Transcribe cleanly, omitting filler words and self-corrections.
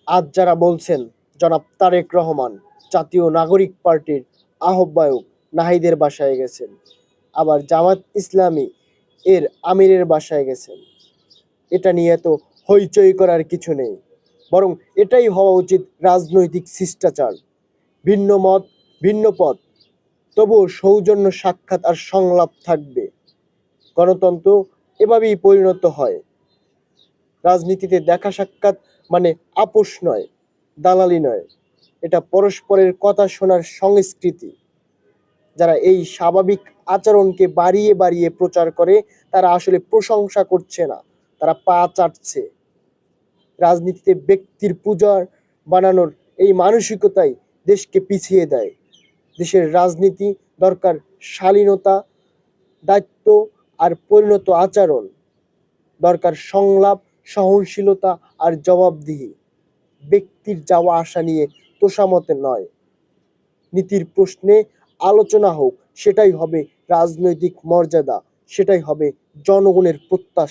আজ যারা বলছেন জনাব তারেক রহমান জাতীয় নাগরিক পার্টির আহ্বায়ক নাহিদের বাসায় গেছেন, আবার জামাত ইসলামী এর আমিরের বাসায় গেছেন, এটা নিয়ে তো হইচই করার কিছু নেই। বরং এটাই হওয়া উচিত রাজনৈতিক শিষ্টাচার। ভিন্ন মত, ভিন্ন পথ, তবুও সৌজন্য সাক্ষাৎ আর সংলাপ থাকবে। গণতন্ত্র এভাবেই পরিণত হয়। রাজনীতিতে দেখা সাক্ষাৎ মানে আপোষ নয়, দালালি নয়, এটা পরস্পরের কথা শোনার সংস্কৃতি। যারা এই স্বাভাবিক আচরণকে বাড়িয়ে বাড়িয়ে প্রচার করে তারা আসলে প্রশংসা করছে না, তারা পা চাটছে। রাজনীতিতে ব্যক্তির পূজার বানানোর এই মানসিকতাই দেশকে পিছিয়ে দেয়। দেশের রাজনীতি দরকার শালীনতা, দায়িত্ব আর পরিণত আচরণ। দরকার সংলাপ, সহনশীলতা আর জবাবদিহি। ব্যক্তির যাওয়া আসা নিয়ে তোষামতে নয়, নীতির প্রশ্নে আলোচনা হোক। সেটাই হবে রাজনৈতিক মর্যাদা, সেটাই হবে জনগণের প্রত্যাশা।